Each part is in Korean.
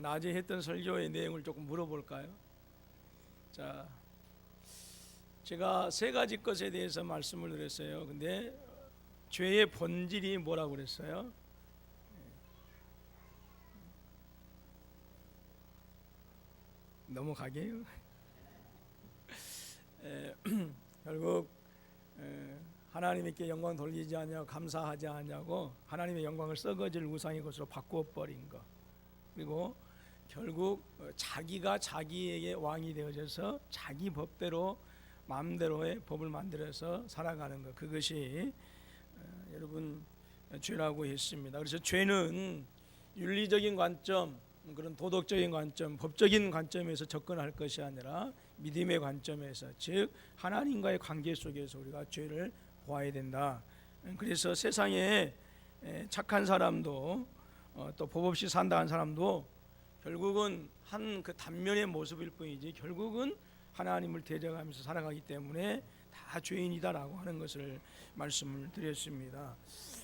낮에 했던 설교의 내용을 조금 물어볼까요? 자, 제가 세 가지 것에 대해서 말씀을 드렸어요. 근데 죄의 본질이 뭐라고 그랬어요? 넘어가게요. 결국 하나님께 영광 돌리지 않냐고, 감사하지 않냐고 하나님의 영광을 썩어질 우상의 것으로 바꾸어 버린 것, 그리고 결국 자기가 자기에게 왕이 되어져서 자기 법대로 마음대로의 법을 만들어서 살아가는 것, 그것이 여러분 죄라고 했습니다. 그래서 죄는 윤리적인 관점, 그런 도덕적인 관점, 법적인 관점에서 접근할 것이 아니라 믿음의 관점에서, 즉 하나님과의 관계 속에서 우리가 죄를 보아야 된다. 그래서 세상에 착한 사람도 또 법 없이 산다는 사람도 결국은 한 그 단면의 모습일 뿐이지 결국은 하나님을 대적하면서 살아가기 때문에 다 죄인이다라고 하는 것을 말씀을 드렸습니다.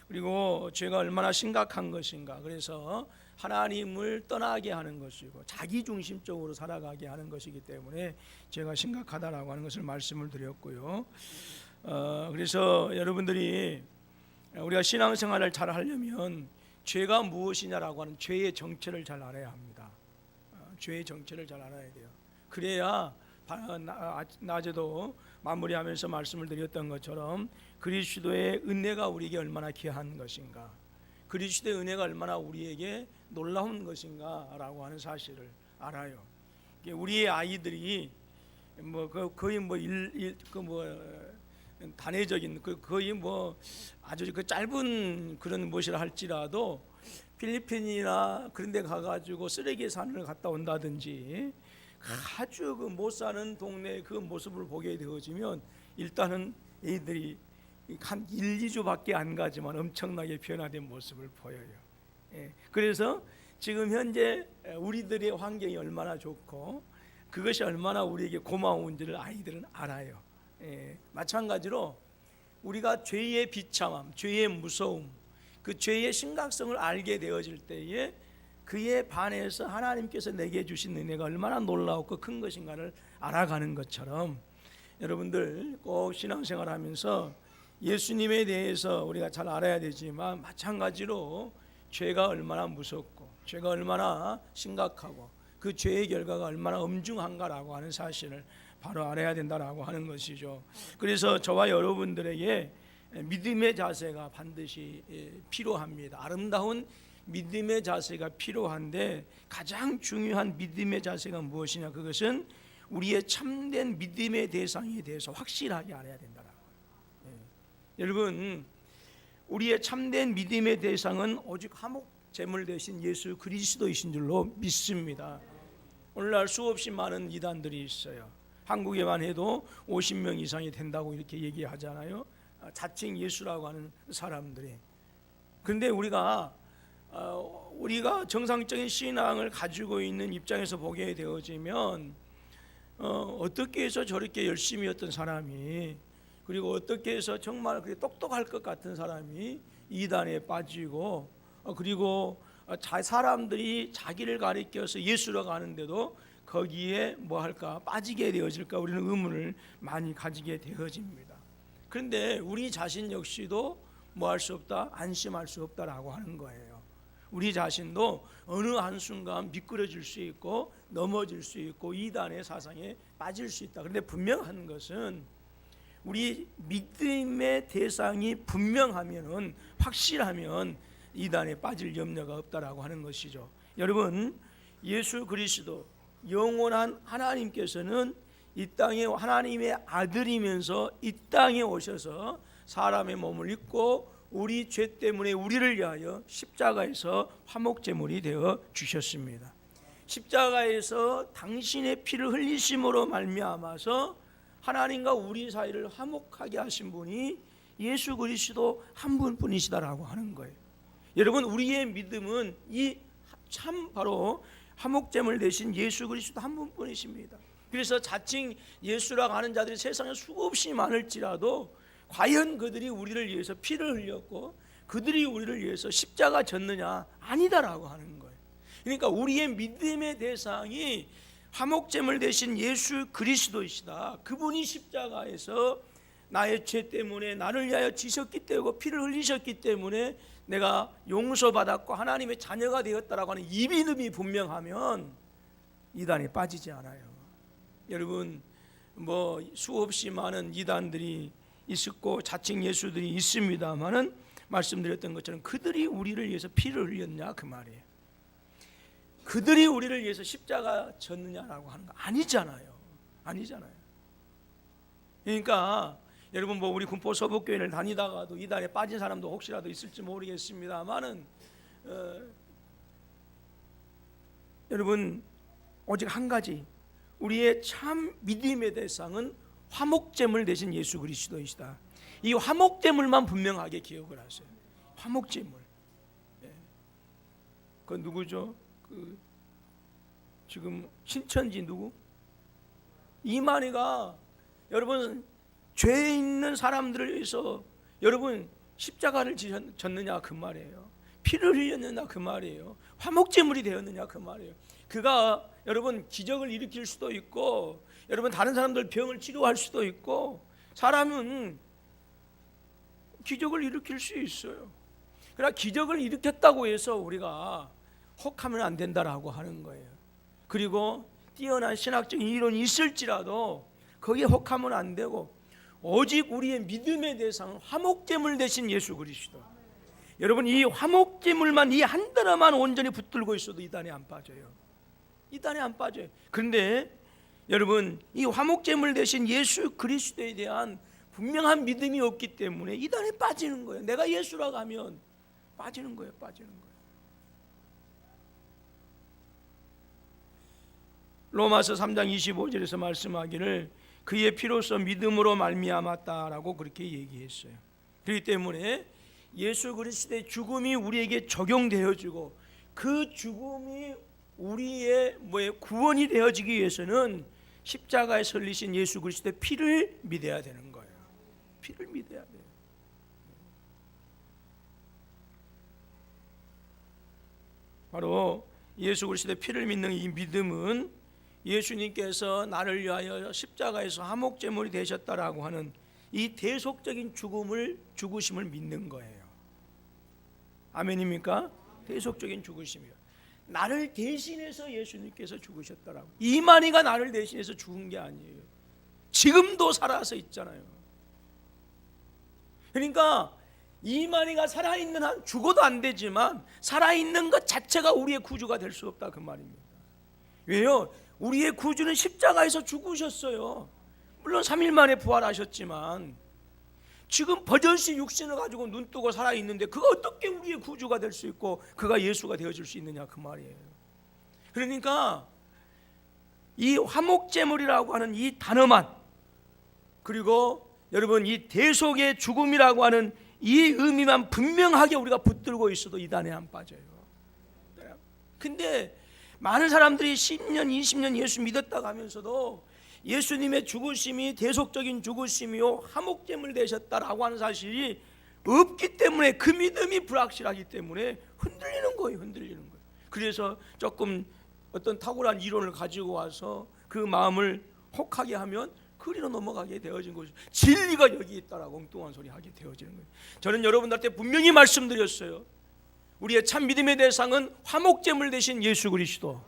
그리고 죄가 얼마나 심각한 것인가, 그래서 하나님을 떠나게 하는 것이고 자기중심적으로 살아가게 하는 것이기 때문에 죄가 심각하다라고 하는 것을 말씀을 드렸고요. 그래서 여러분들이 우리가 신앙생활을 잘 하려면 죄가 무엇이냐라고 하는 죄의 정체를 잘 알아야 합니다. 죄의 정체를 잘 알아야 돼요. 그래야 낮에도 마무리하면서 말씀을 드렸던 것처럼 그리스도의 은혜가 우리에게 얼마나 귀한 것인가, 그리스도의 은혜가 얼마나 우리에게 놀라운 것인가라고 하는 사실을 알아요. 우리의 아이들이 거의 단회적인 거의 아주 그 짧은 그런 무엇이라 할지라도 필리핀이나 그런 데 가가지고 쓰레기 산을 갔다 온다든지 아주 그 못 사는 동네 그 모습을 보게 되어지면 일단은 애들이 한 1, 2주밖에 안 가지만 엄청나게 변화된 모습을 보여요. 그래서 지금 현재 우리들의 환경이 얼마나 좋고 그것이 얼마나 우리에게 고마운지를 아이들은 알아요. 마찬가지로 우리가 죄의 비참함, 죄의 무서움, 그 죄의 심각성을 알게 되어질 때에 그에 반해서 하나님께서 내게 주신 은혜가 얼마나 놀라웠고 큰 것인가를 알아가는 것처럼 여러분들 꼭 신앙생활 하면서 예수님에 대해서 우리가 잘 알아야 되지만 마찬가지로 죄가 얼마나 무섭고 죄가 얼마나 심각하고 그 죄의 결과가 얼마나 엄중한가라고 하는 사실을 바로 알아야 된다라고 하는 것이죠. 그래서 저와 여러분들에게 믿음의 자세가 반드시 필요합니다. 아름다운 믿음의 자세가 필요한데 가장 중요한 믿음의 자세가 무엇이냐, 그것은 우리의 참된 믿음의 대상에 대해서 확실하게 알아야 된다라고. 여러분, 우리의 참된 믿음의 대상은 오직 화목 제물 대신 예수 그리스도이신 줄로 믿습니다. 오늘날 수없이 많은 이단들이 있어요. 한국에만 해도 50명 이상이 된다고 이렇게 얘기하잖아요. 자칭 예수라고 하는 사람들이. 그런데 우리가 정상적인 신앙을 가지고 있는 입장에서 보게 되어지면 어떻게 해서 저렇게 열심히 했던 사람이, 그리고 어떻게 해서 정말 그렇게 똑똑할 것 같은 사람이 이단에 빠지고, 그리고 사람들이 자기를 가리켜서 예수라고 하는데도 거기에 빠지게 되어질까, 우리는 의문을 많이 가지게 되어집니다. 그런데 우리 자신 역시도 할 수 없다, 안심할 수 없다라고 하는 거예요. 우리 자신도 어느 한순간 미끄러질 수 있고 넘어질 수 있고 이단의 사상에 빠질 수 있다. 그런데 분명한 것은 우리 믿음의 대상이 분명하면, 확실하면 이단에 빠질 염려가 없다라고 하는 것이죠. 여러분, 예수 그리스도 영원한 하나님께서는 이 땅에 하나님의 아들이면서 이 땅에 오셔서 사람의 몸을 입고 우리 죄 때문에 우리를 위하여 십자가에서 화목제물이 되어 주셨습니다. 십자가에서 당신의 피를 흘리심으로 말미암아서 하나님과 우리 사이를 화목하게 하신 분이 예수 그리스도 한 분뿐이시다라고 하는 거예요. 여러분, 우리의 믿음은 이 참 바로 화목제물 되신 예수 그리스도 한 분뿐이십니다. 그래서 자칭 예수라고 하는 자들이 세상에 수없이 많을지라도 과연 그들이 우리를 위해서 피를 흘렸고 그들이 우리를 위해서 십자가 졌느냐? 아니다라고 하는 거예요. 그러니까 우리의 믿음의 대상이 화목제물 되신 예수 그리스도이시다. 그분이 십자가에서 나의 죄 때문에 나를 위하여 지셨기 때문에 피를 흘리셨기 때문에 내가 용서받았고 하나님의 자녀가 되었다라고 하는 이 믿음이 분명하면 이단에 빠지지 않아요. 여러분, 뭐 수없이 많은 이단들이 있었고 자칭 예수들이 있습니다만은 말씀드렸던 것처럼 그들이 우리를 위해서 피를 흘렸냐 그 말이에요. 그들이 우리를 위해서 십자가 졌느냐라고 하는 거 아니잖아요. 그러니까 여러분, 뭐 우리 군포 서북교회를 다니다가도 이단에 빠진 사람도 혹시라도 있을지 모르겠습니다만은 여러분, 오직 한 가지, 우리의 참 믿음의 대상은 화목제물 되신 예수 그리스도이시다. 이 화목제물만 분명하게 기억을 하세요. 화목제물. 그 누구죠? 그 지금 신천지 누구? 이만희가 여러분 죄 있는 사람들을 위해서 여러분 십자가를 졌느냐 그 말이에요. 피를 흘렸느냐 그 말이에요. 화목제물이 되었느냐 그 말이에요. 그가 여러분 기적을 일으킬 수도 있고 여러분 다른 사람들 병을 치료할 수도 있고 사람은 기적을 일으킬 수 있어요. 그러나 기적을 일으켰다고 해서 우리가 혹하면 안 된다라고 하는 거예요. 그리고 뛰어난 신학적인 이론이 있을지라도 거기에 혹하면 안 되고 오직 우리의 믿음의 대상은 화목제물 되신 예수 그리스도. 여러분, 이 화목제물만 이 한 단어만 온전히 붙들고 있어도 이단에 안 빠져요. 이단에 안 빠져요. 그런데 여러분, 이 화목제물 되신 예수 그리스도에 대한 분명한 믿음이 없기 때문에 이단에 빠지는 거예요. 내가 예수라고 하면 빠지는 거예요. 로마서 3장 25절에서 말씀하기를 그의 피로써 믿음으로 말미암았다라고 그렇게 얘기했어요. 그렇기 때문에 예수 그리스도의 죽음이 우리에게 적용되어지고 그 죽음이 우리의 구원이 되어지기 위해서는 십자가에 설리신 예수 그리스도의 피를 믿어야 되는 거예요. 피를 믿어야 돼요. 바로 예수 그리스도의 피를 믿는 이 믿음은 예수님께서 나를 위하여 십자가에서 화목제물이 되셨다라고 하는 이 대속적인 죽으심을 믿는 거예요. 아멘입니까? 대속적인 죽으심이요. 나를 대신해서 예수님께서 죽으셨다라고. 이만희가 나를 대신해서 죽은 게 아니에요. 지금도 살아서 있잖아요. 그러니까 이만희가 살아있는 한 죽어도 안 되지만 살아있는 것 자체가 우리의 구주가 될 수 없다 그 말입니다. 왜요? 우리의 구주는 십자가에서 죽으셨어요. 물론 3일 만에 부활하셨지만 지금 버젓이 육신을 가지고 눈 뜨고 살아있는데 그가 어떻게 우리의 구주가 될 수 있고 그가 예수가 되어줄 수 있느냐 그 말이에요. 그러니까 이 화목제물이라고 하는 이 단어만, 그리고 여러분 이 대속의 죽음이라고 하는 이 의미만 분명하게 우리가 붙들고 있어도 이단에 안 빠져요. 근데 많은 사람들이 10년 20년 예수 믿었다고 하면서도 예수님의 죽으심이 대속적인 죽으심이요 화목제물 되셨다라고 하는 사실이 없기 때문에 그 믿음이 불확실하기 때문에 흔들리는 거예요. 그래서 조금 어떤 탁월한 이론을 가지고 와서 그 마음을 혹하게 하면 그리로 넘어가게 되어진 것이죠. 진리가 여기 있다라고 엉뚱한 소리 하게 되어지는 거예요. 저는 여러분들한테 분명히 말씀드렸어요. 우리의 참 믿음의 대상은 화목제물 되신 예수 그리스도,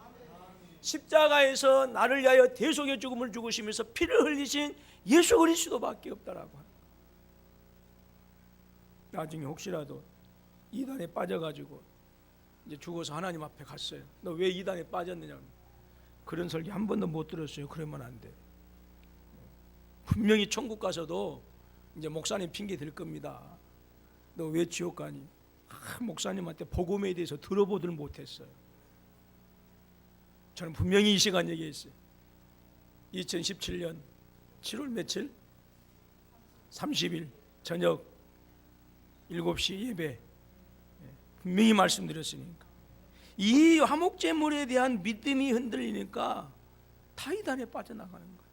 십자가에서 나를 위하여 대속의 죽음을 죽으시면서 피를 흘리신 예수 그리스도밖에 없다라고. 나중에 혹시라도 이단에 빠져가지고 이제 죽어서 하나님 앞에 갔어요. 너 왜 이단에 빠졌느냐? 그런 설교 한 번도 못 들었어요. 그러면 안 돼. 분명히 천국 가서도 이제 목사님 핑계 댈 겁니다. 너 왜 지옥 가니? 목사님한테 복음에 대해서 들어보들 못했어요. 저는 분명히 이 시간 얘기했어요. 2017년 7월 며칠? 30일 저녁 7시 예배 분명히 말씀드렸으니까 이 화목제물에 대한 믿음이 흔들리니까 다 이단에 빠져나가는 거예요.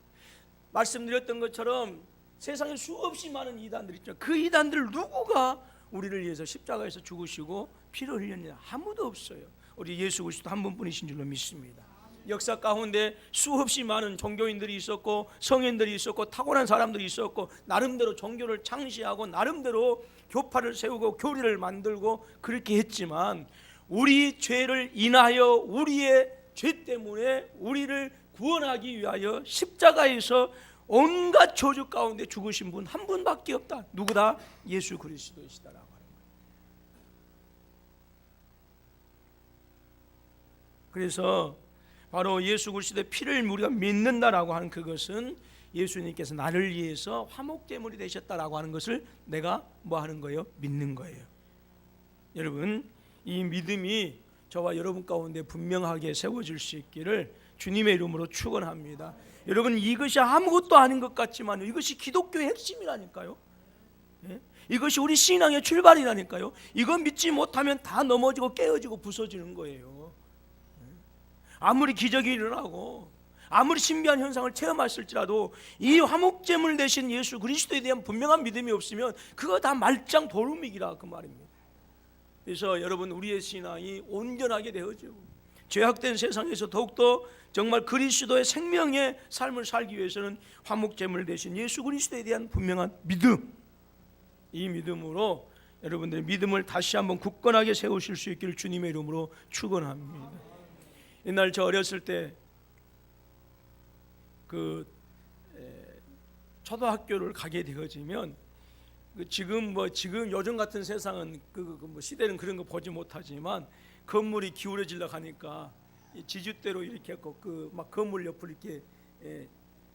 말씀드렸던 것처럼 세상에 수없이 많은 이단들 있죠. 그 이단들 누구가 우리를 위해서 십자가에서 죽으시고 피를 흘렸냐? 아무도 없어요. 우리 예수 그리스도 한 분뿐이신 줄로 믿습니다. 역사 가운데 수없이 많은 종교인들이 있었고 성인들이 있었고 타고난 사람들이 있었고 나름대로 종교를 창시하고 나름대로 교파를 세우고 교리를 만들고 그렇게 했지만 우리 죄를 인하여 우리의 죄 때문에 우리를 구원하기 위하여 십자가에서 온갖 저주 가운데 죽으신 분 한 분밖에 없다. 누구다? 예수 그리스도이시다라고 하는 거예요. 그래서 바로 예수 그리스도의 피를 우리가 믿는다라고 하는 그것은 예수님께서 나를 위해서 화목제물이 되셨다라고 하는 것을 내가 뭐 하는 거예요? 믿는 거예요. 여러분, 이 믿음이 저와 여러분 가운데 분명하게 세워질 수 있기를 주님의 이름으로 축원합니다. 여러분, 이것이 아무것도 아닌 것 같지만 이것이 기독교의 핵심이라니까요. 이것이 우리 신앙의 출발이라니까요. 이거 믿지 못하면 다 넘어지고 깨어지고 부서지는 거예요. 아무리 기적이 일어나고 아무리 신비한 현상을 체험했을지라도 이 화목제물 되신 예수 그리스도에 대한 분명한 믿음이 없으면 그거 다 말짱 도루묵이라 그 말입니다. 그래서 여러분, 우리의 신앙이 온전하게 되어지고 죄악된 세상에서 더욱더 정말 그리스도의 생명의 삶을 살기 위해서는 화목제물 되신 예수 그리스도에 대한 분명한 믿음, 이 믿음으로 여러분들의 믿음을 다시 한번 굳건하게 세우실 수 있기를 주님의 이름으로 축원합니다. 옛날 저 어렸을 때 초등학교를 가게 되어지면 지금 요즘 같은 세상은 시대는 그런 거 보지 못하지만 건물이 기울어지려 하니까 지주대로 이렇게 했고 막 건물 옆을 이렇게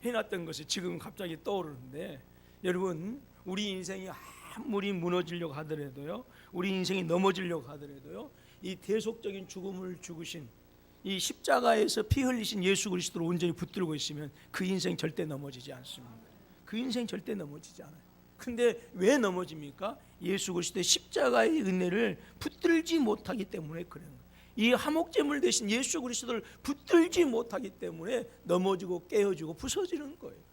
해놨던 것이 지금 갑자기 떠오르는데, 여러분, 우리 인생이 아무리 무너지려고 하더라도요, 우리 인생이 넘어지려고 하더라도요, 이 대속적인 죽음을 죽으신 이 십자가에서 피 흘리신 예수 그리스도를 온전히 붙들고 있으면 그 인생 절대 넘어지지 않습니다. 그 인생 절대 넘어지지 않아요. 근데 왜 넘어집니까? 예수 그리스도의 십자가의 은혜를 붙들지 못하기 때문에 그래요. 이 화목제물 대신 예수 그리스도를 붙들지 못하기 때문에 넘어지고 깨어지고 부서지는 거예요.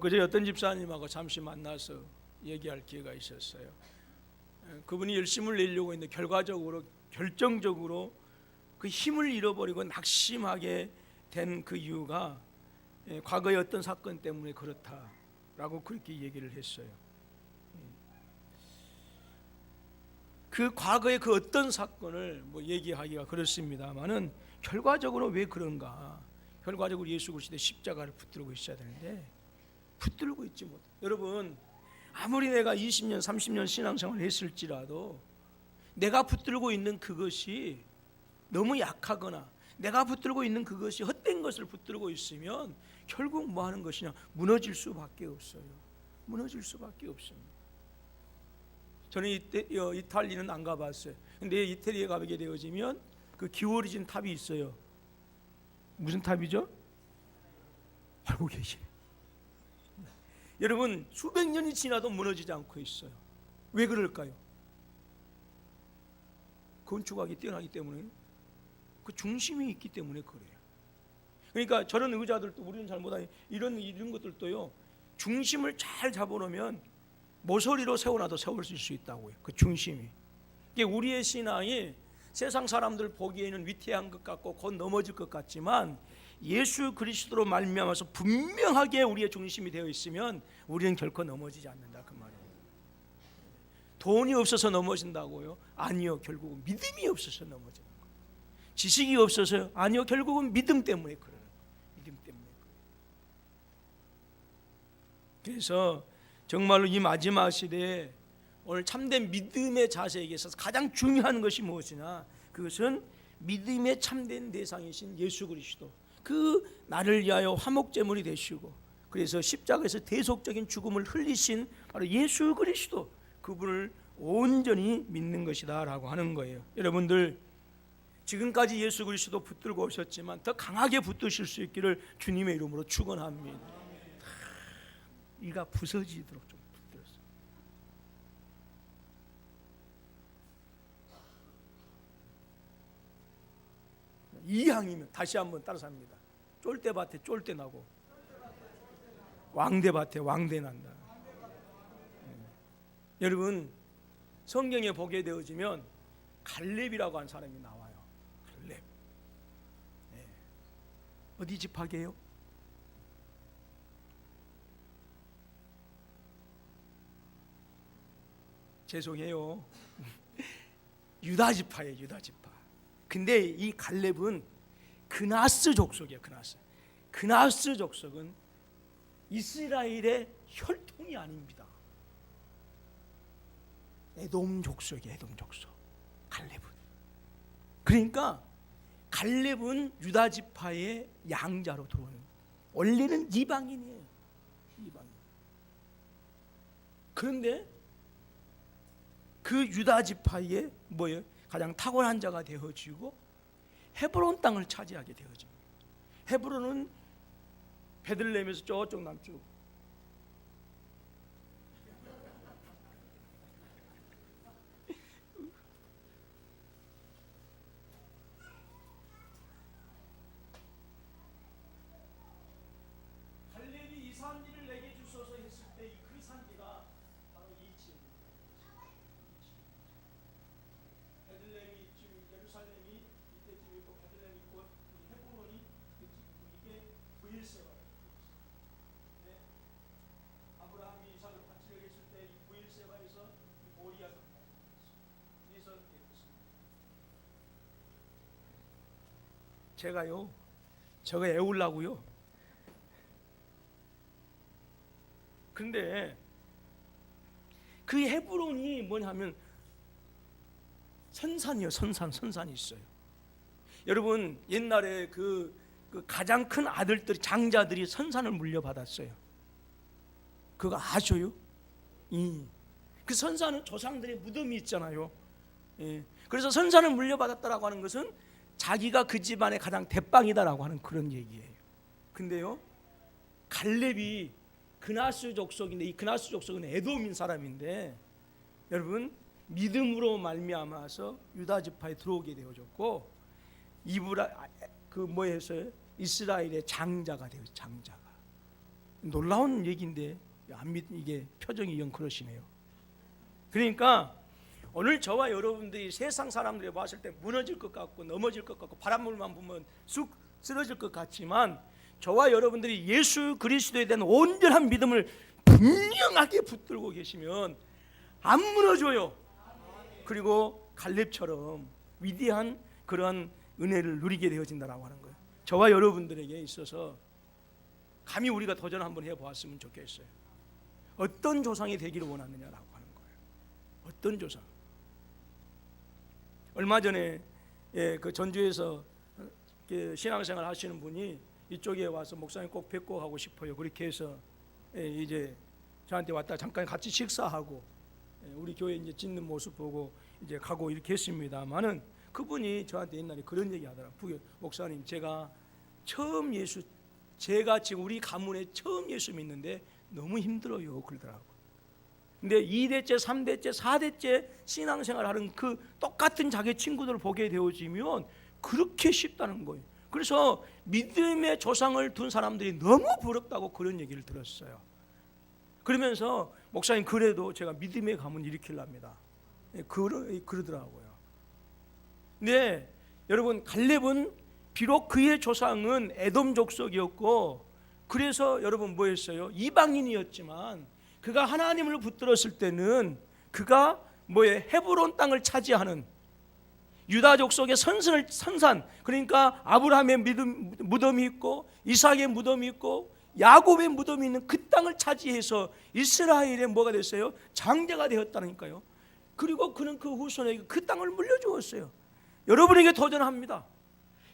그제 어떤 집사님하고 잠시 만나서 얘기할 기회가 있었어요. 그분이 열심을 내려고 했는데 결정적으로 그 힘을 잃어버리고 낙심하게 된 그 이유가 과거의 어떤 사건 때문에 그렇다라고 그렇게 얘기를 했어요. 그 과거의 그 어떤 사건을 얘기하기가 그렇습니다만은 결과적으로 왜 그런가? 결과적으로 예수 그리스도의 십자가를 붙들고 있어야 되는데 붙들고 있지 못해. 여러분, 아무리 내가 20년 30년 신앙생활을 했을지라도 내가 붙들고 있는 그것이 너무 약하거나 내가 붙들고 있는 그것이 헛된 것을 붙들고 있으면 결국 뭐 하는 것이냐? 무너질 수밖에 없어요. 무너질 수밖에 없습니다. 저는 이탈리아는 안 가봤어요. 근데 이탈리아에 가게 되어지면 그 기울어진 탑이 있어요. 무슨 탑이죠? 알고 계시네. 여러분, 수백 년이 지나도 무너지지 않고 있어요. 왜 그럴까요? 건축학이 뛰어나기 때문에, 그 중심이 있기 때문에 그래요. 그러니까 저런 의자들도 우리는 잘 못하니 이런 것들도요, 중심을 잘 잡아놓으면 모서리로 세워놔도 세울 수 있다고요. 그 중심이. 이게 우리의 신앙이 세상 사람들 보기에는 위태한 것 같고 곧 넘어질 것 같지만 예수 그리스도로 말미암아서 분명하게 우리의 중심이 되어 있으면 우리는 결코 넘어지지 않는다 그 말이에요. 돈이 없어서 넘어진다고요? 아니요, 결국은 믿음이 없어서 넘어지는 거예요. 지식이 없어서요? 아니요, 결국은 믿음 때문에 그래요. 믿음 때문에 그래요. 그래서 정말로 이 마지막 시대에 오늘 참된 믿음의 자세에 있어서 가장 중요한 것이 무엇이냐? 그것은 믿음의 참된 대상이신 예수 그리스도, 그 나를 위하여 화목제물이 되시고 그래서 십자가에서 대속적인 죽음을 흘리신 바로 예수 그리스도, 그분을 온전히 믿는 것이다 라고 하는 거예요. 여러분들, 지금까지 예수 그리스도 붙들고 오셨지만 더 강하게 붙드실 수 있기를 주님의 이름으로 축원합니다. 이가 부서지도록 좀 붙들었어요. 이항이면 다시 한번 따라서 합니다. 쫄대밭에 쫄대 나고 왕대밭에 왕대 난다. 여러분 성경에 보게 되어지면 갈렙이라고 하는 사람이 나와요. 갈렙. 네. 어디 지파게요? 죄송해요. 유다 지파예요. 유다 지파. 근데 이 갈렙은 그나스 족속이에요. 그나스 족속은 이스라엘의 혈통이 아닙니다. 에돔 족속이에요. 에돔 족속. 갈렙은. 그러니까 갈렙은 유다 지파의 양자로 들어오는, 원래는 이방인이에요. 이방인. 그런데 그 유다 지파의 뭐예요? 가장 탁월한 자가 되어지고 헤브론 땅을 차지하게 되어집니다. 헤브론은 베들레헴에서 저쪽 남쪽, 갈렙이 이 산지를 내게 주소서 했을 때 그 산지가 바로 이 지역입니다. 베들레헴이 지금 예루살렘이 이때쯤 있고 베들레헴이 있고 헤브론이 이게 브엘세바. 네. 아브라함이 이삭을 바치려 했을 때 이 브엘세바에서 모리아가 그래서 되었습니다. 제가요, 저거 애우려고요. 근데 그 헤브론이 뭐냐면 선산이요. 선산이 있어요. 여러분 옛날에 그 가장 큰 아들들이, 장자들이 선산을 물려받았어요. 그거 아셔요? 그 선산은 조상들의 무덤이 있잖아요. 그래서 선산을 물려받았다라고 하는 것은 자기가 그 집안의 가장 대빵이다라고 하는 그런 얘기예요. 근데요, 갈렙이 그나스 족속인데, 이 그나스 족속은 에돔인 사람인데, 여러분 믿음으로 말미암아서 유다 지파에 들어오게 되어졌고, 뭐였어요? 이스라엘의 장자가 되어, 장자가. 놀라운 얘기인데 이게 표정이 영 그러시네요. 그러니까 오늘 저와 여러분들이 세상 사람들이 봤을 때 무너질 것 같고 넘어질 것 같고 바닷물만 보면 쑥 쓰러질 것 같지만, 저와 여러분들이 예수 그리스도에 대한 온전한 믿음을 분명하게 붙들고 계시면 안 무너져요. 그리고 갈렙처럼 위대한 그런 은혜를 누리게 되어진다라고 하는 거예요. 저와 여러분들에게 있어서 감히 우리가 도전 한번 해보았으면 좋겠어요. 어떤 조상이 되기를 원하느냐라고 하는 거예요. 어떤 조상. 얼마 전에 그 전주에서 신앙생활 하시는 분이 이쪽에 와서 목사님 꼭 뵙고 가고 싶어요. 그렇게 해서 이제 저한테 왔다 잠깐 같이 식사하고 우리 교회 이제 짓는 모습 보고 이제 가고 이렇게 했습니다만은, 그분이 저한테 옛날에 그런 얘기 하더라고요. 목사님, 제가 지금 우리 가문에 처음 예수 믿는데 너무 힘들어요. 그러더라고요. 근데 2대째, 3대째, 4대째 신앙생활 하는 그 똑같은 자기 친구들을 보게 되어지면 그렇게 쉽다는 거예요. 그래서 믿음의 조상을 둔 사람들이 너무 부럽다고 그런 얘기를 들었어요. 그러면서 목사님, 그래도 제가 믿음의 가문 일으키려합니다. 그러더라고요. 네, 여러분, 갈렙은 비록 그의 조상은 에돔 족속이었고, 그래서 여러분 뭐였어요? 이방인이었지만 그가 하나님을 붙들었을 때는 그가 헤브론 땅을 차지하는 유다 족속의 선산, 그러니까 아브라함의 무덤이 있고 이삭의 무덤이 있고 야곱의 무덤이 있는 그 땅을 차지해서 이스라엘의 뭐가 됐어요? 장자가 되었다니까요. 그리고 그는 그 후손에게 그 땅을 물려주었어요. 여러분에게 도전합니다.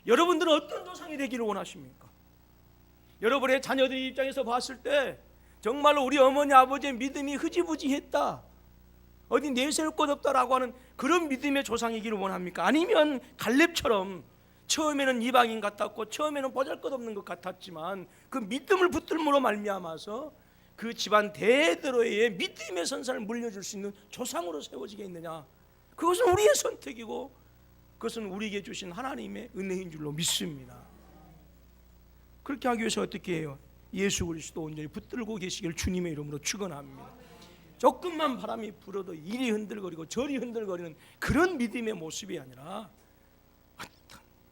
여러분들은 어떤 조상이 되기를 원하십니까? 여러분의 자녀들 입장에서 봤을 때 정말로 우리 어머니 아버지의 믿음이 흐지부지했다, 어디 내세울 것 없다라고 하는 그런 믿음의 조상이기를 원합니까? 아니면 갈렙처럼 처음에는 이방인 같았고 처음에는 보잘것없는 것 같았지만 그 믿음을 붙들므로 말미암아서 그 집안 대대로의 믿음의 선산을 물려줄 수 있는 조상으로 세워지겠느냐? 그것은 우리의 선택이고 그것은 우리에게 주신 하나님의 은혜인 줄로 믿습니다. 그렇게 하기 위해서 어떻게 해요? 예수 그리스도 온전히 붙들고 계시길 주님의 이름으로 축원합니다. 조금만 바람이 불어도 이리 흔들거리고 저리 흔들거리는 그런 믿음의 모습이 아니라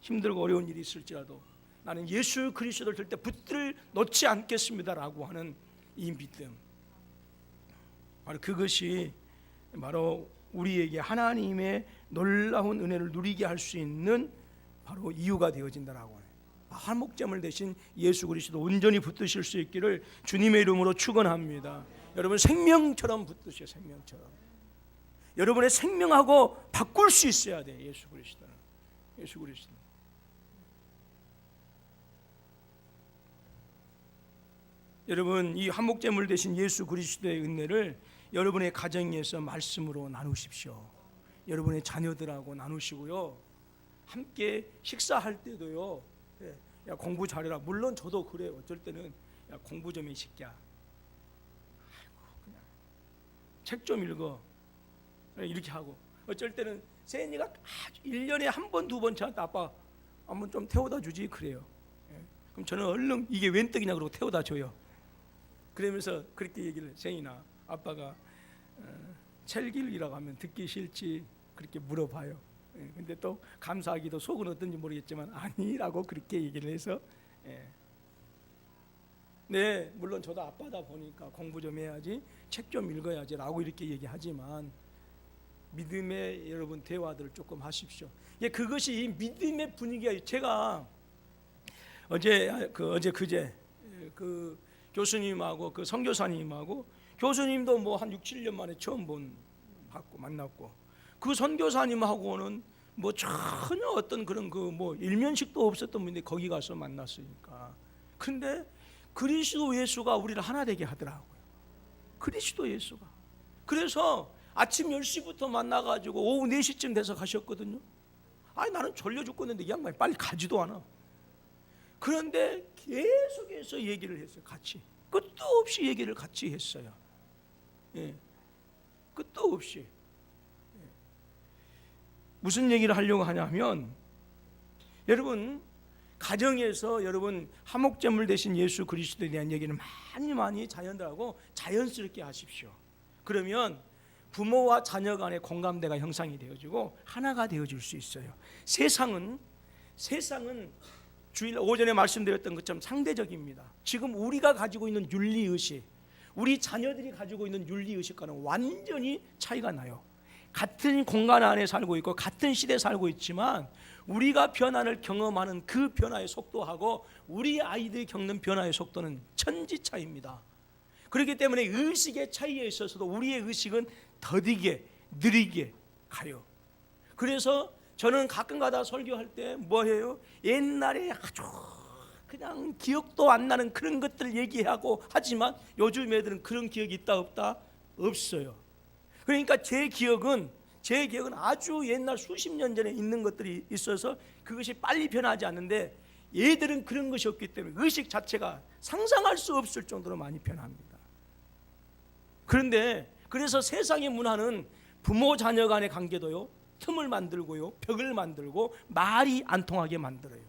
힘들고 어려운 일이 있을지라도 나는 예수 그리스도를 절대 붙들 놓지 않겠습니다라고 하는 이 믿음, 바로 그것이 바로 우리에게 하나님의 놀라운 은혜를 누리게 할 수 있는 바로 이유가 되어진다라고 해요. 화목제물 대신 예수 그리스도 온전히 붙드실 수 있기를 주님의 이름으로 축원합니다. 여러분 생명처럼 붙드세요. 생명처럼 여러분의 생명하고 바꿀 수 있어야 돼. 예수 그리스도는. 예수 그리스도. 여러분 이 화목제물 대신 예수 그리스도의 은혜를 여러분의 가정에서 말씀으로 나누십시오. 여러분의 자녀들하고 나누시고요. 함께 식사할 때도요. 야 공부 잘해라. 물론 저도 그래요. 어쩔 때는 야 공부 좀 해 새끼야. 아이고 그냥 책 좀 읽어. 이렇게 하고 어쩔 때는 세연이가 아주 1년에 한 번, 두 번 저한테 아빠 한번 좀 태워다 주지 그래요. 그럼 저는 얼른 이게 웬 떡이냐 그러고 태워다 줘요. 그러면서 그렇게 얘기를 세연아 아빠가 첼길이라고 하면 듣기 싫지 그렇게 물어봐요. 근데 또 감사하기도 속은 어떤지 모르겠지만 아니라고 그렇게 얘기를 해서 네 물론 저도 아빠다 보니까 공부 좀 해야지 책 좀 읽어야지 라고 이렇게 얘기하지만 믿음의 여러분 대화들을 조금 하십시오. 그것이 이 믿음의 분위기가 제가 어제 그제 그 교수님하고 그 선교사님하고 교수님도 뭐 한 6, 7년 만에 처음 만났고 그 선교사님하고는 뭐 전혀 어떤 그런 그 뭐 일면식도 없었던 분인데 거기 가서 만났으니까. 근데 그리스도 예수가 우리를 하나 되게 하더라고요. 그리스도 예수가. 그래서 아침 10시부터 만나가지고 오후 4시쯤 돼서 가셨거든요. 아니 나는 졸려 죽겠는데 이 양반이 빨리 가지도 않아. 그런데 계속해서 얘기를 했어요. 같이 끝도 없이 얘기를 같이 했어요. 끝도 없이. 무슨 얘기를 하려고 하냐면 여러분 가정에서 여러분 화목제물 대신 예수 그리스도에 대한 얘기를 많이 자녀들하고 자연스럽게 하십시오. 그러면 부모와 자녀 간의 공감대가 형성이 되어지고 하나가 되어질 수 있어요. 세상은 주일 오전에 말씀드렸던 것처럼 상대적입니다. 지금 우리가 가지고 있는 윤리의식, 우리 자녀들이 가지고 있는 윤리의식과는 완전히 차이가 나요. 같은 공간 안에 살고 있고 같은 시대에 살고 있지만 우리가 변화를 경험하는 그 변화의 속도하고 우리 아이들이 겪는 변화의 속도는 천지차이입니다. 그렇기 때문에 의식의 차이에 있어서도 우리의 의식은 더디게 느리게 가요. 그래서 저는 가끔가다 설교할 때 뭐해요? 옛날에 아주 그냥 기억도 안 나는 그런 것들 얘기하고 하지만 요즘 애들은 그런 기억이 있다 없다? 없어요. 그러니까 제 기억은 아주 옛날 수십 년 전에 있는 것들이 있어서 그것이 빨리 변하지 않는데 얘들은 그런 것이 없기 때문에 의식 자체가 상상할 수 없을 정도로 많이 변합니다. 그래서 세상의 문화는 부모 자녀 간의 관계도요 틈을 만들고요 벽을 만들고 말이 안 통하게 만들어요.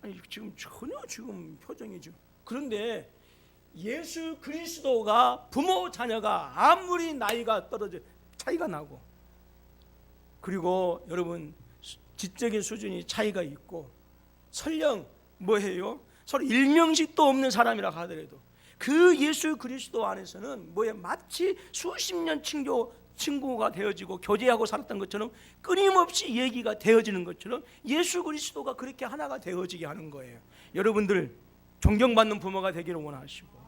아니 지금 전혀 지금 표정이 지금 그런데 예수 그리스도가 부모 자녀가 아무리 나이가 떨어져 차이가 나고 그리고 여러분 지적인 수준이 차이가 있고 설령 뭐해요? 서로 일명식도 없는 사람이라 하더라도 그 예수 그리스도 안에서는 마치 수십 년 친구가 되어지고 교제하고 살았던 것처럼 끊임없이 얘기가 되어지는 것처럼 예수 그리스도가 그렇게 하나가 되어지게 하는 거예요. 여러분들 존경받는 부모가 되기를 원하시고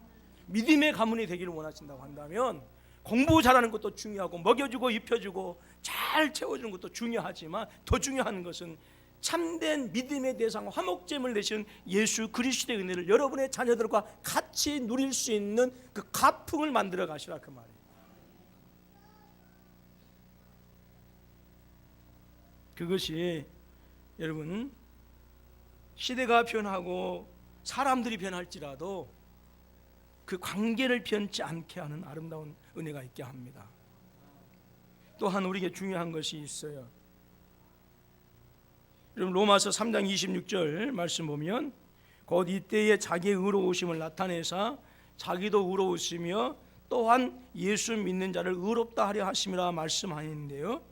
믿음의 가문이 되기를 원하신다고 한다면 공부 잘하는 것도 중요하고 먹여주고 입혀주고 잘 채워주는 것도 중요하지만 더 중요한 것은 참된 믿음의 대상 화목제물 되신 예수 그리스도의 은혜를 여러분의 자녀들과 같이 누릴 수 있는 그 가풍을 만들어 가시라 그 말이에요. 그것이 여러분 시대가 변하고 사람들이 변할지라도 그 관계를 변치 않게 하는 아름다운 은혜가 있게 합니다. 또한 우리에게 중요한 것이 있어요. 여러분 로마서 3장 26절 말씀 보면 곧 이때에 자기의 의로우심을 나타내사 자기도 의로우시며 또한 예수 믿는 자를 의롭다 하려 하심이라 말씀하는데요,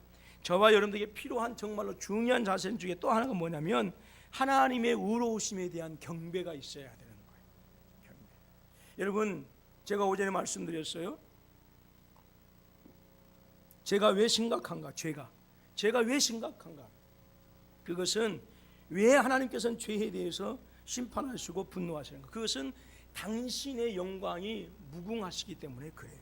저와 여러분들에게 필요한 정말로 중요한 자세 중에 또 하나가 뭐냐면 하나님의 의로우심에 대한 경배가 있어야 되는 거예요. 경배. 여러분, 제가 오전에 말씀드렸어요. 제가 왜 심각한가? 제가 왜 심각한가? 그것은 왜 하나님께서는 죄에 대해서 심판하시고 분노하시는가? 그것은 당신의 영광이 무궁하시기 때문에 그래요.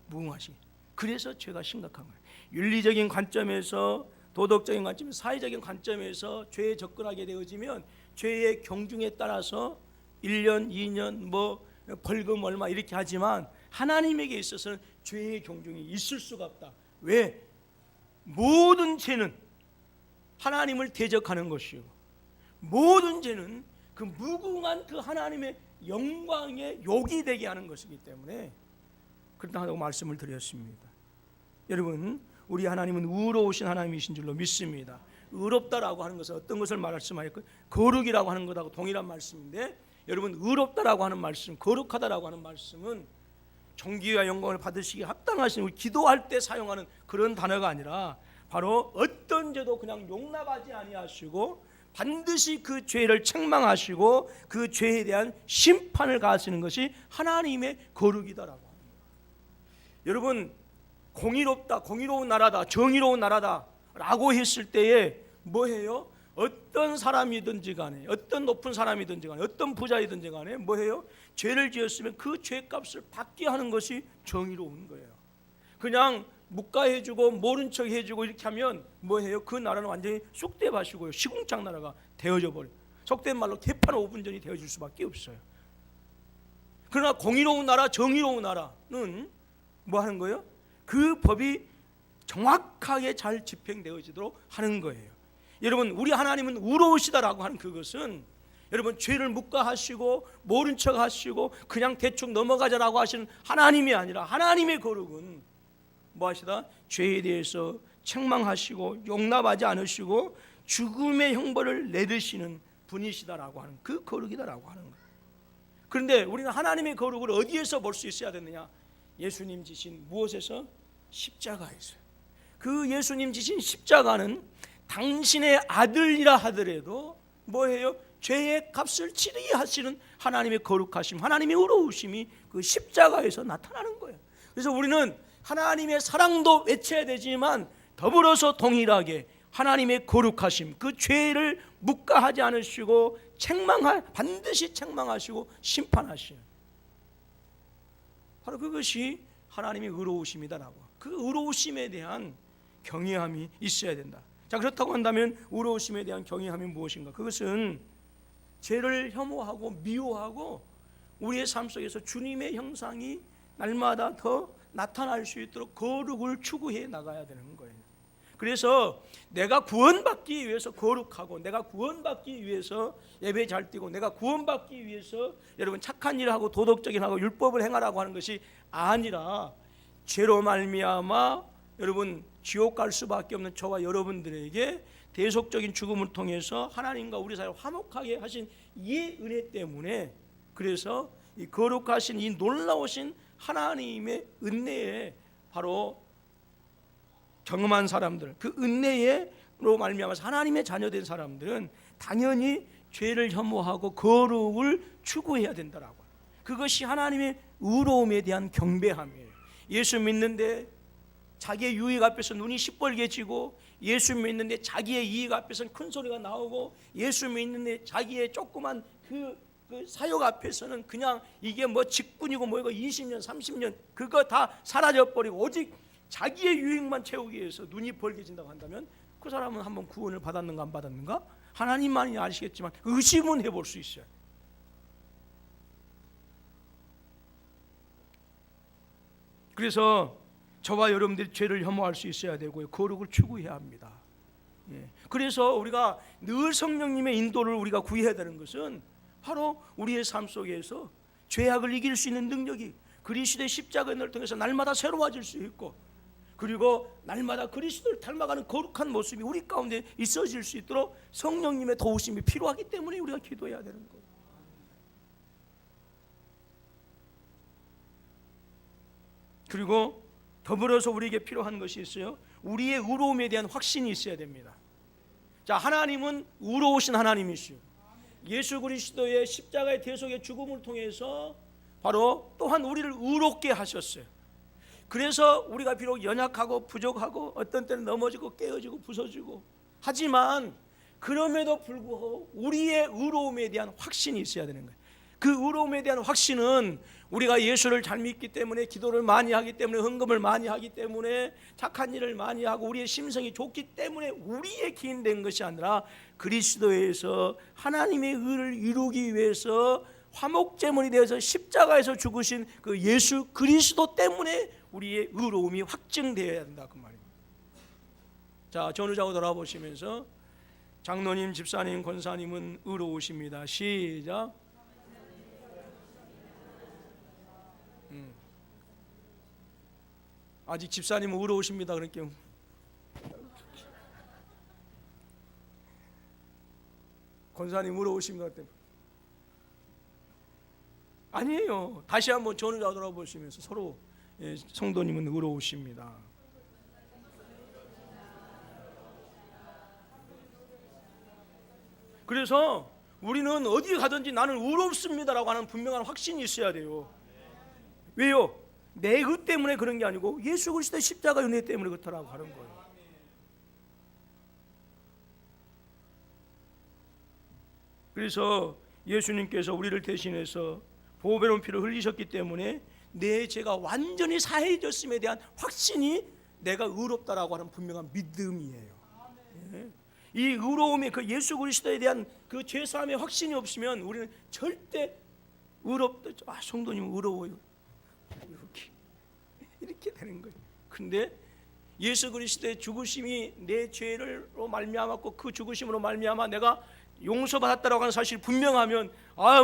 무궁하시기. 그래서 죄가 심각한 거예요. 윤리적인 관점에서, 도덕적인 관점에서, 사회적인 관점에서 죄에 접근하게 되어지면 죄의 경중에 따라서 1년, 2년, 뭐 벌금 얼마 이렇게 하지만 하나님에게 있어서는 죄의 경중이 있을 수가 없다. 왜? 모든 죄는 하나님을 대적하는 것이요, 모든 죄는 그 무궁한 그 하나님의 영광에 욕이 되게 하는 것이기 때문에 그렇다고 말씀을 드렸습니다. 여러분, 우리 하나님은 의로우신 하나님이신 줄로 믿습니다. 의롭다라고 하는 것은 어떤 것을 말씀하였고 거룩이라고 하는 것하고 동일한 말씀인데, 여러분, 의롭다라고 하는 말씀, 거룩하다라고 하는 말씀은 존귀와 영광을 받으시기에 합당하신, 우리 기도할 때 사용하는 그런 단어가 아니라 바로 어떤 죄도 그냥 용납하지 아니하시고 반드시 그 죄를 책망하시고 그 죄에 대한 심판을 가하시는 것이 하나님의 거룩이다라고 합니다. 여러분, 공의롭다, 공의로운 나라다, 정의로운 나라다라고 했을 때에 뭐해요? 어떤 사람이든지 간에, 어떤 높은 사람이든지 간에, 어떤 부자이든지 간에 뭐해요? 죄를 지었으면 그 죄값을 받게 하는 것이 정의로운 거예요. 그냥 묵과해주고 모른 척 해주고 이렇게 하면 뭐해요? 그 나라는 완전히 쑥대밭이고요, 시궁창 나라가 되어져 버려요. 속된 말로 개판 5분 전이 되어질 수밖에 없어요. 그러나 공의로운 나라, 정의로운 나라는 뭐 하는 거예요? 그 법이 정확하게 잘 집행되어지도록 하는 거예요. 여러분, 우리 하나님은 의로우시다라고 하는 그것은 여러분 죄를 묵과하시고 모른 척 하시고 그냥 대충 넘어가자라고 하시는 하나님이 아니라, 하나님의 거룩은 뭐 하시다? 죄에 대해서 책망하시고 용납하지 않으시고 죽음의 형벌을 내리시는 분이시다라고 하는 그 거룩이다라고 하는 거예요. 그런데 우리는 하나님의 거룩을 어디에서 볼 수 있어야 되느냐? 예수님 지신 무엇에서? 십자가에서. 그 예수님 지신 십자가는 당신의 아들이라 하더라도 뭐예요? 죄의 값을 치르게 하시는 하나님의 거룩하심, 하나님의 의로우심이 그 십자가에서 나타나는 거예요. 그래서 우리는 하나님의 사랑도 외쳐야 되지만 더불어서 동일하게 하나님의 거룩하심, 그 죄를 묵과하지 않으시고 반드시 책망하시고 심판하시는, 바로 그것이 하나님의 의로우심이다라고. 그 의로우심에 대한 경외함이 있어야 된다. 자, 그렇다고 한다면 의로우심에 대한 경외함이 무엇인가? 그것은 죄를 혐오하고 미워하고 우리의 삶 속에서 주님의 형상이 날마다 더 나타날 수 있도록 거룩을 추구해 나가야 되는 거예요. 그래서 내가 구원받기 위해서 거룩하고, 내가 구원받기 위해서 예배 잘 드리고, 내가 구원받기 위해서 여러분 착한 일을 하고 도덕적인 하고 율법을 행하라고 하는 것이 아니라, 죄로 말미암아 여러분 지옥 갈 수밖에 없는 저와 여러분들에게 대속적인 죽음을 통해서 하나님과 우리 사이를 화목하게 하신 이 은혜 때문에, 그래서 이 거룩하신 이 놀라우신 하나님의 은혜에 바로 경험한 사람들, 그 은혜로 말미암아서 하나님의 자녀된 사람들은 당연히 죄를 혐오하고 거룩을 추구해야 된다라고. 그것이 하나님의 의로움에 대한 경배함이에요. 예수 믿는데 자기의 유익 앞에서 눈이 시뻘개지고, 예수 믿는데 자기의 이익 앞에서는 큰 소리가 나오고, 예수 믿는데 자기의 조그만 그 사역 앞에서는 그냥 이게 뭐 직분이고 뭐이고 20년 30년 그거 다 사라져버리고 오직 자기의 유익만 채우기 위해서 눈이 벌개진다고 한다면 그 사람은 한번 구원을 받았는가 안 받았는가? 하나님만이 아시겠지만 의심은 해볼 수 있어요. 그래서 저와 여러분들이 죄를 혐오할 수 있어야 되고요, 거룩을 추구해야 합니다. 그래서 우리가 늘 성령님의 인도를 우리가 구해야 되는 것은 바로 우리의 삶 속에서 죄악을 이길 수 있는 능력이 그리스도의 십자가의 은혜를 통해서 날마다 새로워질 수 있고, 그리고 날마다 그리스도를 닮아가는 거룩한 모습이 우리 가운데 있어질 수 있도록 성령님의 도우심이 필요하기 때문에 우리가 기도해야 되는 거예요. 그리고 더불어서 우리에게 필요한 것이 있어요. 우리의 의로움에 대한 확신이 있어야 됩니다. 자, 하나님은 의로우신 하나님이시오. 예수 그리스도의 십자가의 대속의 죽음을 통해서 바로 또한 우리를 의롭게 하셨어요. 그래서 우리가 비록 연약하고 부족하고 어떤 때는 넘어지고 깨어지고 부서지고 하지만 그럼에도 불구하고 우리의 의로움에 대한 확신이 있어야 되는 거예요. 그 의로움에 대한 확신은 우리가 예수를 잘 믿기 때문에, 기도를 많이 하기 때문에, 헌금을 많이 하기 때문에, 착한 일을 많이 하고 우리의 심성이 좋기 때문에 우리의 기인된 것이 아니라 그리스도에서 하나님의 의를 이루기 위해서 화목제물이 되어서 십자가에서 죽으신 그 예수 그리스도 때문에 우리의 의로움이 확증되어야 한다, 그 말입니다. 자, 전후좌우 돌아보시면서 장로님, 집사님, 권사님은 의로우십니다. 시작. 아직 집사님은 의로우십니다. 그렇게 권사님 의로우십니다. 아니에요. 다시 한번 전후좌우 돌아보시면서 서로 성도님은 의로우십니다. 그래서 우리는 어디에 가든지 나는 의롭습니다라고 하는 분명한 확신이 있어야 돼요. 왜요? 내 의 때문에 그런 게 아니고 예수 그리스도의 십자가 은혜 때문에 그렇다라고 하는 거예요. 그래서 예수님께서 우리를 대신해서 보배로운 피를 흘리셨기 때문에 내 죄가 완전히 사해졌음에 대한 확신이 내가 의롭다라고 하는 분명한 믿음이에요. 이 의로움의 그 예수 그리스도에 대한 그 죄사함의 확신이 없으면 우리는 절대 의롭다. 성도님 의로워요. 이렇게 되는 거예요. 근데 예수 그리스도의 죽으심이 내 죄로 말미암았고 그 죽으심으로 말미암아 내가 용서받았다라고 하는 사실이 분명하면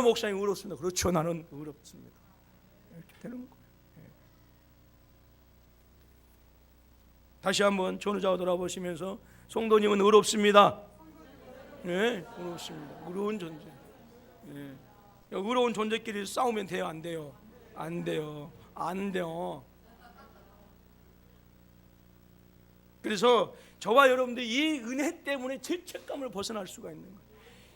목사님 의롭습니다. 그렇죠, 나는 의롭습니다. 이렇게 되는 거예요. 다시 한번 전후좌우 돌아보시면서 성도님은 의롭습니다. 네, 의롭습니다. 의로운 존재. 의로운 존재끼리 싸우면 돼요, 안 돼요? 안 돼요. 안 돼요. 그래서 저와 여러분들 이 은혜 때문에 죄책감을 벗어날 수가 있는 거예요.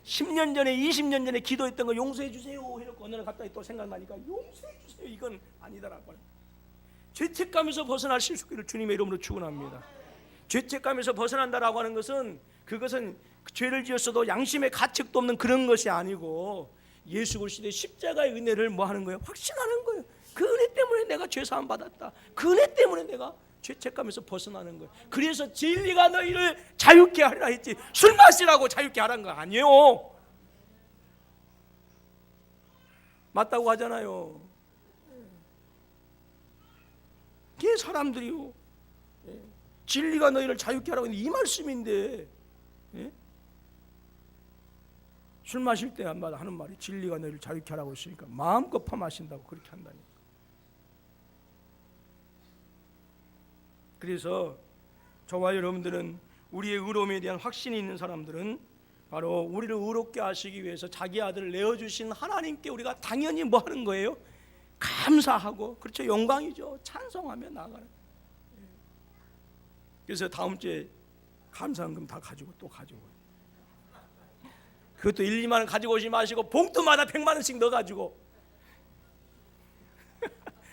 10년 전에 20년 전에 기도했던 거 용서해 주세요 해놓고 어느 날 갑자기 또 생각나니까 용서해 주세요 이건 아니다라고. 죄책감에서 벗어나실 수 있기를 주님의 이름으로 축원합니다. 죄책감에서 벗어난다라고 하는 것은 그것은 죄를 지었어도 양심의 가책도 없는 그런 것이 아니고 예수 그리스도의 십자가의 은혜를 뭐 하는 거예요? 확신하는 거예요. 그 은혜 때문에 내가 죄 사함 받았다. 그 은혜 때문에 내가 죄책감에서 벗어나는 거예요. 그래서 진리가 너희를 자유케 하리라 했지 술 마시라고 자유케 하라는 거 아니에요. 맞다고 하잖아요. 이게 사람들이요, 진리가 너희를 자유케 하라고 했는데 이 말씀인데, 술 마실 때 하는 말이 진리가 너희를 자유케 하라고 했으니까 마음껏 퍼마신다고 그렇게 한다니까. 그래서 저와 여러분들은 우리의 의로움에 대한 확신이 있는 사람들은 바로 우리를 의롭게 하시기 위해서 자기 아들을 내어주신 하나님께 우리가 당연히 뭐 하는 거예요? 감사하고, 그렇죠, 영광이죠. 찬송하며 나아가는. 그래서 다음 주에 감사헌금 다 가지고 또 가지고, 그것도 1, 2만 원 가지고 오지 마시고 봉투마다 100만 원씩 넣어가지고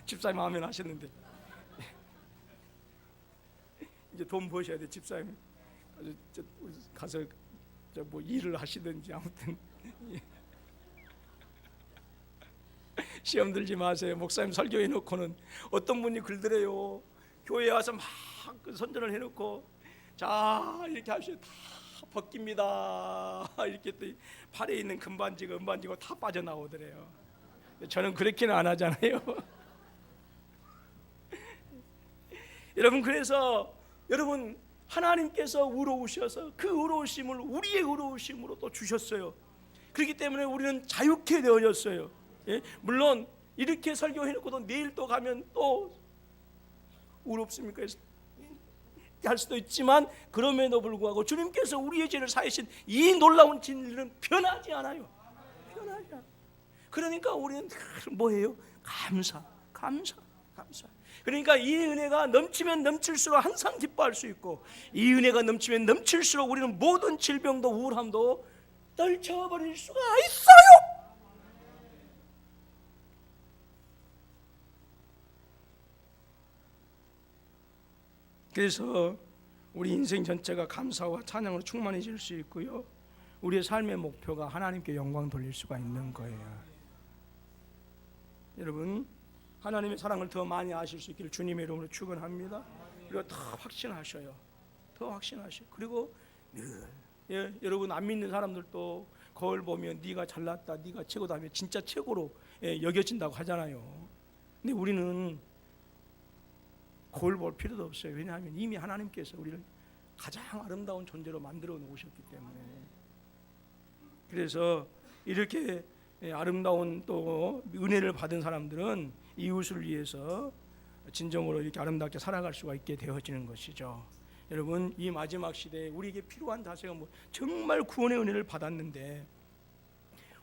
집사님 하면 하셨는데 이제 돈 버셔야 돼. 집사님 가서 뭐 일을 하시든지 아무튼 시험 들지 마세요. 목사님 설교해 놓고는 어떤 분이 글들어요. 교회에 와서 막 선전을 해놓고 자 이렇게 하시면 다 벗깁니다. 이렇게 또 팔에 있는 금반지가 은반지가 다 빠져나오더래요. 저는 그렇게는 안 하잖아요. 여러분, 그래서 여러분 하나님께서 의로우셔서 그 의로우심을 우리의 의로우심으로 또 주셨어요. 그렇기 때문에 우리는 자유케 되어졌어요. 물론 이렇게 설교해놓고도 내일 또 가면 또 의롭습니까? 할 수도 있지만 그럼에도 불구하고 주님께서 우리의 죄를 사하신 이 놀라운 진리는 변하지 않아요. 변하지 않아요. 그러니까 우리는 뭐예요? 감사. 감사. 그러니까 이 은혜가 넘치면 넘칠수록 항상 기뻐할 수 있고, 이 은혜가 넘치면 넘칠수록 우리는 모든 질병도 우울함도 떨쳐버릴 수가 있어요. 그래서 우리 인생 전체가 감사와 찬양으로 충만해질 수 있고요, 우리의 삶의 목표가 하나님께 영광 돌릴 수가 있는 거예요. 여러분, 하나님의 사랑을 더 많이 아실 수 있기를 주님의 이름으로 축원합니다. 그리고 더 확신하셔요. 더 확신하셔요. 그리고 늘 여러분 안 믿는 사람들도 거울 보면 네가 잘났다, 네가 최고다 하면 진짜 최고로 여겨진다고 하잖아요. 근데 우리는 거울 볼 필요도 없어요. 왜냐하면 이미 하나님께서 우리를 가장 아름다운 존재로 만들어 놓으셨기 때문에. 그래서 이렇게 아름다운 또 은혜를 받은 사람들은 이웃을 위해서 진정으로 이렇게 아름답게 살아갈 수가 있게 되어지는 것이죠. 여러분, 이 마지막 시대에 우리에게 필요한 자세가 정말 구원의 은혜를 받았는데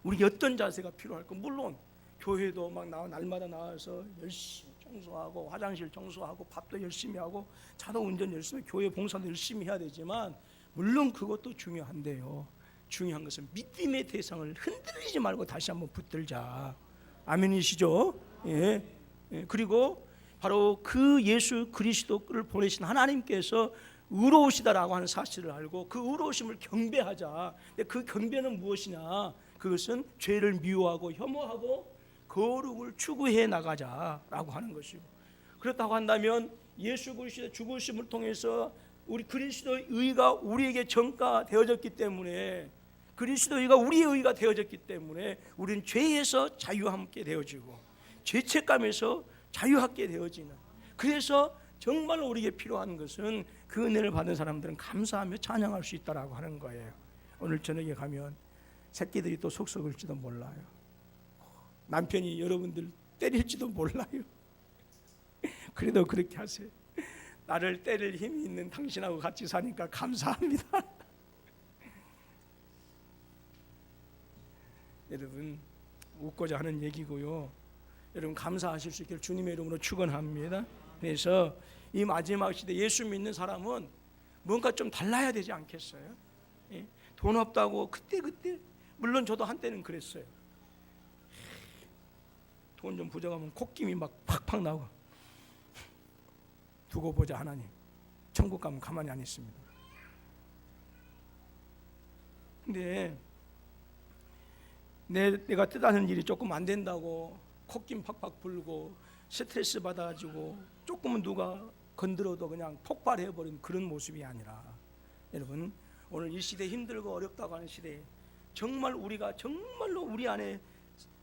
우리에게 어떤 자세가 필요할까? 물론 교회도 막 날마다 나와서 열심히 청소하고 화장실 청소하고 밥도 열심히 하고 차도 운전 열심히, 교회 봉사도 열심히 해야 되지만 물론 그것도 중요한데요, 중요한 것은 믿음의 대상을 흔들리지 말고 다시 한번 붙들자. 아멘이시죠? 예. 그리고 바로 그 예수 그리스도를 보내신 하나님께서 의로우시다라고 하는 사실을 알고 그 의로우심을 경배하자. 근데 그 경배는 무엇이냐? 그것은 죄를 미워하고 혐오하고 거룩을 추구해 나가자라고 하는 것이고, 그렇다고 한다면 예수 그리스도의 죽으심을 통해서 우리 그리스도의 의가 우리에게 전가되어졌기 때문에, 그리스도의 의가 우리의 의가 되어졌기 때문에 우리는 죄에서 자유함께 되어지고 죄책감에서 자유하게 되어지는, 그래서 정말로 우리에게 필요한 것은 그 은혜를 받은 사람들은 감사하며 찬양할 수 있다라고 하는 거예요. 오늘 저녁에 가면 새끼들이 또 속 썩을지도 몰라요. 남편이 여러분들 때릴지도 몰라요. 그래도 그렇게 하세요. 나를 때릴 힘이 있는 당신하고 같이 사니까 감사합니다. 여러분, 웃고자 하는 얘기고요, 여러분 감사하실 수 있기를 주님의 이름으로 축원합니다. 그래서 이 마지막 시대 예수 믿는 사람은 뭔가 좀 달라야 되지 않겠어요? 예? 돈 없다고 그때 물론 저도 한때는 그랬어요. 돈 좀 부족하면 콧김이 막 팍팍 나오고, 두고 보자 하나님, 천국 가면 가만히 안 있습니다. 근데 내가 뜻하는 일이 조금 안 된다고 콧김 팍팍 불고 스트레스 받아가지고 조금은 누가 건드려도 그냥 폭발해버린 그런 모습이 아니라, 여러분 오늘 이 시대 힘들고 어렵다고 하는 시대에 정말 우리가 정말로 우리 안에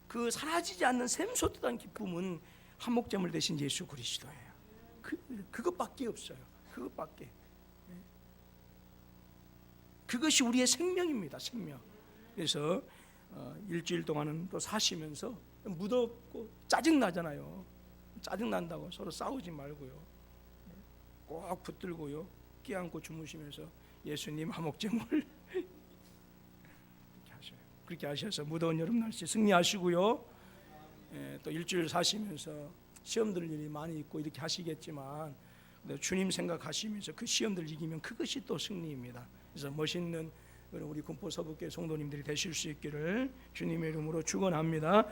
그 사라지지 않는 샘솟듯한 기쁨은 한목제물 대신 예수 그리스도예요. 그것밖에 없어요. 그것밖에. 그것이 우리의 생명입니다. 생명. 그래서 일주일 동안은 또 사시면서 무덥고 짜증나잖아요. 짜증난다고 서로 싸우지 말고요, 꼭 붙들고요, 끼안고 주무시면서 예수님 화목제물 그렇게 하셔서 무더운 여름 날씨 승리하시고요. 또 일주일 사시면서 시험 들 일이 많이 있고 이렇게 하시겠지만 주님 생각하시면서 그 시험들 이기면 그것이 또 승리입니다. 그래서 멋있는 우리 군포 서북교회 성도님들이 되실 수 있기를 주님의 이름으로 축원합니다.